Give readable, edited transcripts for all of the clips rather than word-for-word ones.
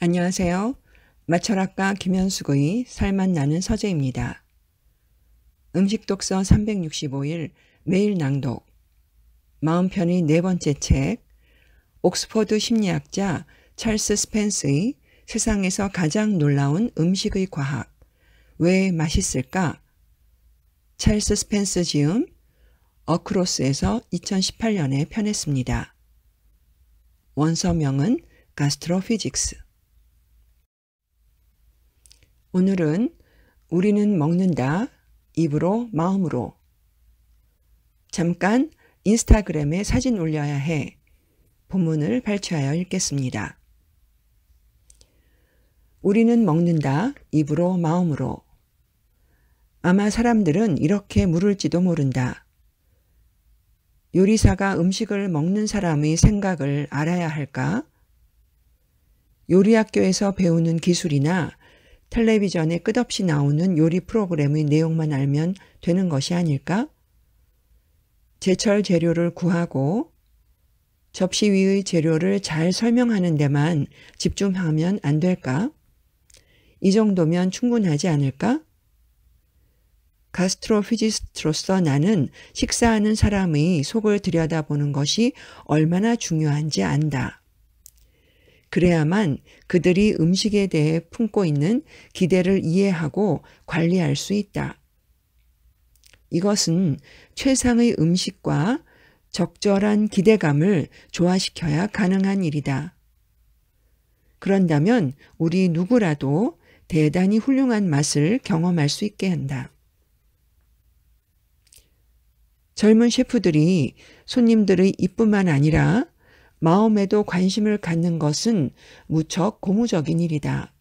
안녕하세요. 마철학과 김현숙의 살맛 나는 서재입니다. 음식 독서 365일 매일 낭독 40편의 네 번째 책 옥스퍼드 심리학자 찰스 스펜스의 세상에서 가장 놀라운 음식의 과학 왜 맛있을까? 찰스 스펜스 지음 어크로스에서 2018년에 편했습니다. 원서명은 가스트로피직스. 오늘은 우리는 먹는다, 입으로, 마음으로. 잠깐 인스타그램에 사진 올려야 해. 본문을 발췌하여 읽겠습니다. 우리는 먹는다, 입으로, 마음으로. 아마 사람들은 이렇게 물을지도 모른다. 요리사가 음식을 먹는 사람의 생각을 알아야 할까? 요리학교에서 배우는 기술이나 텔레비전에 끝없이 나오는 요리 프로그램의 내용만 알면 되는 것이 아닐까? 제철 재료를 구하고 접시 위의 재료를 잘 설명하는 데만 집중하면 안 될까? 이 정도면 충분하지 않을까? 가스트로피지스트로서 나는 식사하는 사람의 속을 들여다보는 것이 얼마나 중요한지 안다. 그래야만 그들이 음식에 대해 품고 있는 기대를 이해하고 관리할 수 있다. 이것은 최상의 음식과 적절한 기대감을 조화시켜야 가능한 일이다. 그런다면 우리 누구라도 대단히 훌륭한 맛을 경험할 수 있게 한다. 젊은 셰프들이 손님들의 입뿐만 아니라 마음에도 관심을 갖는 것은 무척 고무적인 일이다.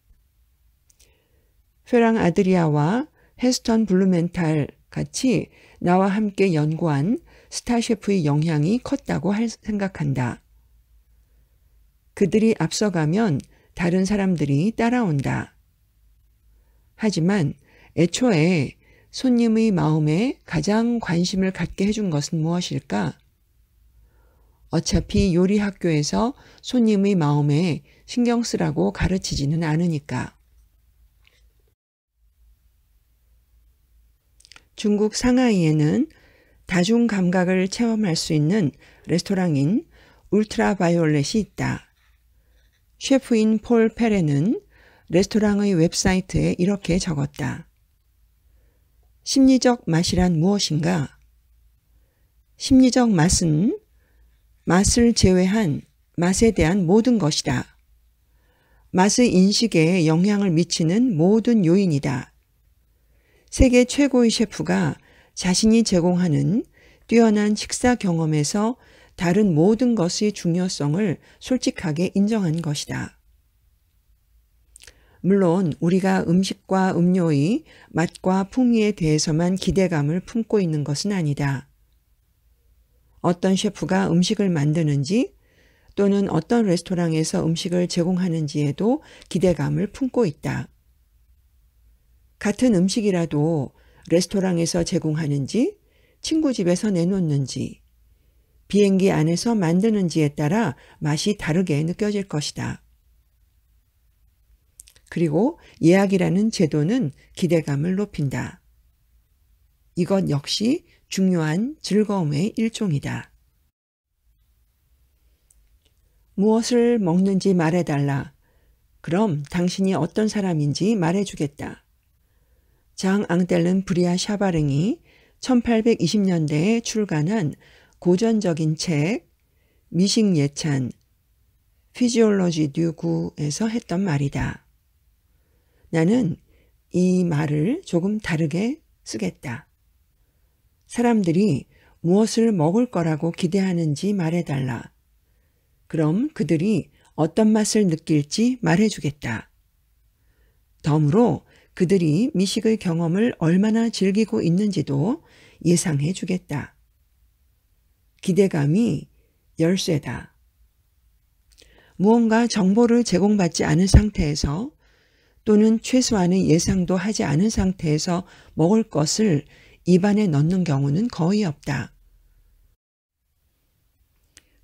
페랑 아드리아와 헤스턴 블루멘탈 같이 나와 함께 연구한 스타 셰프의 영향이 컸다고 생각한다. 그들이 앞서가면 다른 사람들이 따라온다. 하지만 애초에 손님의 마음에 가장 관심을 갖게 해준 것은 무엇일까? 어차피 요리 학교에서 손님의 마음에 신경 쓰라고 가르치지는 않으니까. 중국 상하이에는 다중 감각을 체험할 수 있는 레스토랑인 울트라바이올렛이 있다. 셰프인 폴 페레는 레스토랑의 웹사이트에 이렇게 적었다. 심리적 맛이란 무엇인가? 심리적 맛은 맛을 제외한 맛에 대한 모든 것이다. 맛의 인식에 영향을 미치는 모든 요인이다. 세계 최고의 셰프가 자신이 제공하는 뛰어난 식사 경험에서 다른 모든 것의 중요성을 솔직하게 인정한 것이다. 물론 우리가 음식과 음료의 맛과 풍미에 대해서만 기대감을 품고 있는 것은 아니다. 어떤 셰프가 음식을 만드는지 또는 어떤 레스토랑에서 음식을 제공하는지에도 기대감을 품고 있다. 같은 음식이라도 레스토랑에서 제공하는지, 친구 집에서 내놓는지, 비행기 안에서 만드는지에 따라 맛이 다르게 느껴질 것이다. 그리고 예약이라는 제도는 기대감을 높인다. 이것 역시 중요한 즐거움의 일종이다. 무엇을 먹는지 말해달라. 그럼 당신이 어떤 사람인지 말해주겠다. 장 앙델른 브리아 샤바릉이 1820년대에 출간한 고전적인 책 미식 예찬 피지올로지 듀 구에서 했던 말이다. 나는 이 말을 조금 다르게 쓰겠다. 사람들이 무엇을 먹을 거라고 기대하는지 말해달라. 그럼 그들이 어떤 맛을 느낄지 말해주겠다. 덤으로 그들이 미식의 경험을 얼마나 즐기고 있는지도 예상해 주겠다. 기대감이 열쇠다. 무언가 정보를 제공받지 않은 상태에서 또는 최소한의 예상도 하지 않은 상태에서 먹을 것을 입안에 넣는 경우는 거의 없다.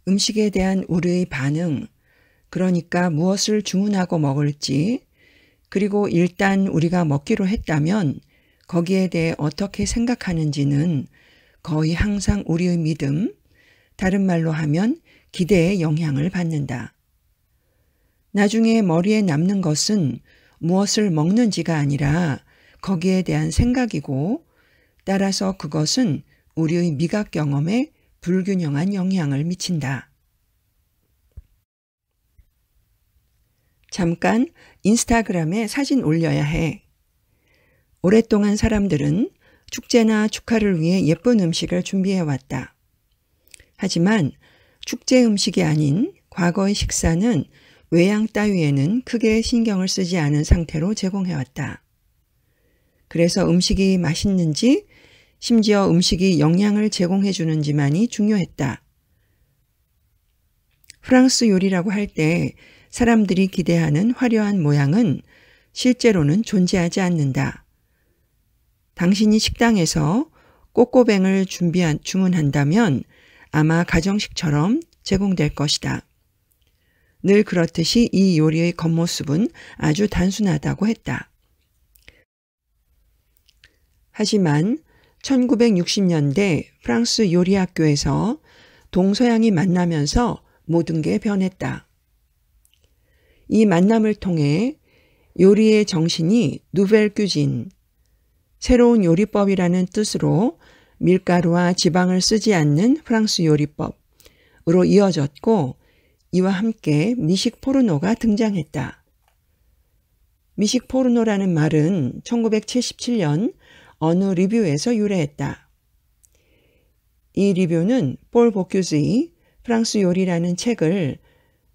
음식에 대한 우리의 반응, 그러니까 무엇을 주문하고 먹을지, 그리고 일단 우리가 먹기로 했다면 거기에 대해 어떻게 생각하는지는 거의 항상 우리의 믿음, 다른 말로 하면 기대에 영향을 받는다. 나중에 머리에 남는 것은 무엇을 먹는지가 아니라 거기에 대한 생각이고, 따라서 그것은 우리의 미각 경험에 불균형한 영향을 미친다. 잠깐 인스타그램에 사진 올려야 해. 오랫동안 사람들은 축제나 축하를 위해 예쁜 음식을 준비해왔다. 하지만 축제 음식이 아닌 과거의 식사는 외양 따위에는 크게 신경을 쓰지 않은 상태로 제공해왔다. 그래서 음식이 맛있는지, 심지어 음식이 영양을 제공해주는지만이 중요했다. 프랑스 요리라고 할 때 사람들이 기대하는 화려한 모양은 실제로는 존재하지 않는다. 당신이 식당에서 꼬꼬뱅을 주문한다면 아마 가정식처럼 제공될 것이다. 늘 그렇듯이 이 요리의 겉모습은 아주 단순하다고 했다. 하지만 1960년대 프랑스 요리학교에서 동서양이 만나면서 모든 게 변했다. 이 만남을 통해 요리의 정신이 누벨 큐진, 새로운 요리법이라는 뜻으로 밀가루와 지방을 쓰지 않는 프랑스 요리법으로 이어졌고, 이와 함께 미식 포르노가 등장했다. 미식 포르노라는 말은 1977년 어느 리뷰에서 유래했다. 이 리뷰는 폴 보큐즈의 프랑스 요리라는 책을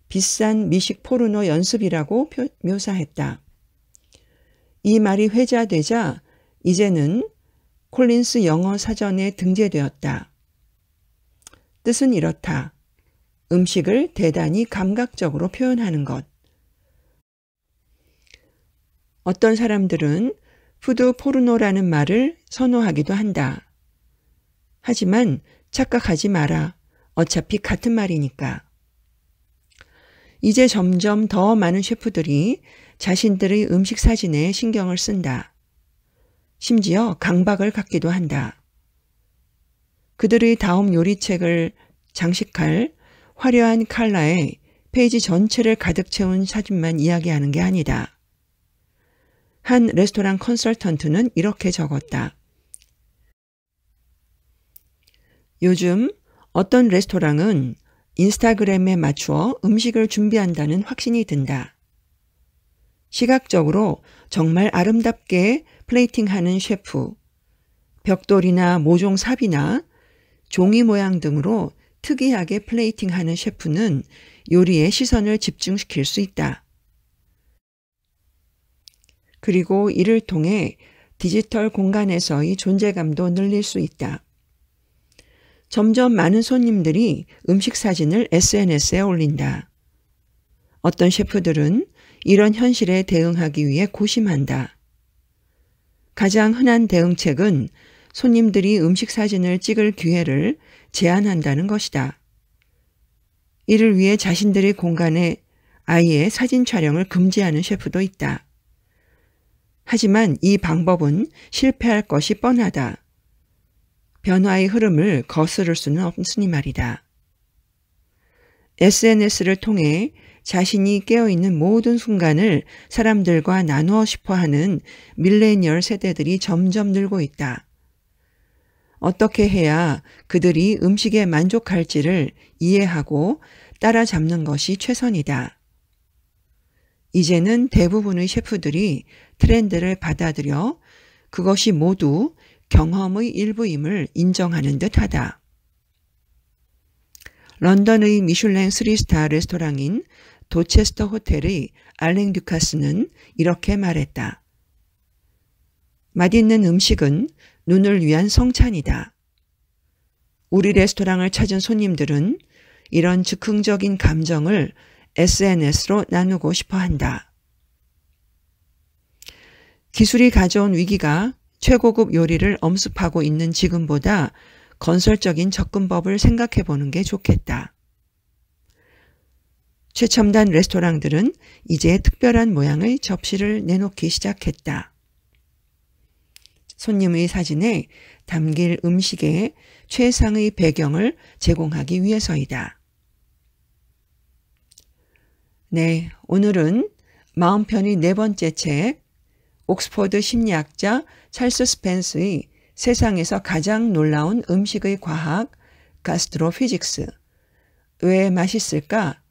비싼 미식 포르노 연습이라고 묘사했다. 이 말이 회자되자 이제는 콜린스 영어 사전에 등재되었다. 뜻은 이렇다. 음식을 대단히 감각적으로 표현하는 것. 어떤 사람들은 푸드 포르노라는 말을 선호하기도 한다. 하지만 착각하지 마라. 어차피 같은 말이니까. 이제 점점 더 많은 셰프들이 자신들의 음식 사진에 신경을 쓴다. 심지어 강박을 갖기도 한다. 그들의 다음 요리책을 장식할 화려한 컬러에 페이지 전체를 가득 채운 사진만 이야기하는 게 아니다. 한 레스토랑 컨설턴트는 이렇게 적었다. 요즘 어떤 레스토랑은 인스타그램에 맞추어 음식을 준비한다는 확신이 든다. 시각적으로 정말 아름답게 플레이팅하는 셰프, 벽돌이나 모종 삽이나 종이 모양 등으로 특이하게 플레이팅하는 셰프는 요리에 시선을 집중시킬 수 있다. 그리고 이를 통해 디지털 공간에서의 존재감도 늘릴 수 있다. 점점 많은 손님들이 음식 사진을 SNS에 올린다. 어떤 셰프들은 이런 현실에 대응하기 위해 고심한다. 가장 흔한 대응책은 손님들이 음식 사진을 찍을 기회를 제한한다는 것이다. 이를 위해 자신들의 공간에 아예 사진 촬영을 금지하는 셰프도 있다. 하지만 이 방법은 실패할 것이 뻔하다. 변화의 흐름을 거스를 수는 없으니 말이다. SNS를 통해 자신이 깨어있는 모든 순간을 사람들과 나누어 싶어하는 밀레니얼 세대들이 점점 늘고 있다. 어떻게 해야 그들이 음식에 만족할지를 이해하고 따라잡는 것이 최선이다. 이제는 대부분의 셰프들이 트렌드를 받아들여 그것이 모두 경험의 일부임을 인정하는 듯하다. 런던의 미슐랭 3스타 레스토랑인 도체스터 호텔의 알랭 듀카스는 이렇게 말했다. 맛있는 음식은 눈을 위한 성찬이다. 우리 레스토랑을 찾은 손님들은 이런 즉흥적인 감정을 SNS로 나누고 싶어 한다. 기술이 가져온 위기가 최고급 요리를 엄습하고 있는 지금보다 건설적인 접근법을 생각해 보는 게 좋겠다. 최첨단 레스토랑들은 이제 특별한 모양의 접시를 내놓기 시작했다. 손님의 사진에 담길 음식의 최상의 배경을 제공하기 위해서이다. 네, 오늘은 마음 편히 네 번째 책, 옥스퍼드 심리학자 찰스 스펜스의 세상에서 가장 놀라운 음식의 과학, 가스트로피직스, 왜 맛있을까?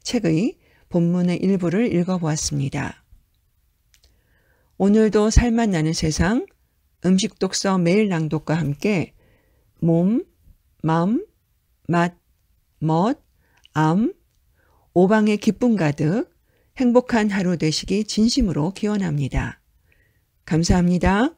책의 본문의 일부를 읽어보았습니다. 오늘도 살맛 나는 세상, 음식 독서 매일 낭독과 함께 몸, 맘, 맛, 멋, 암, 오방의 기쁨 가득 행복한 하루 되시기 진심으로 기원합니다. 감사합니다.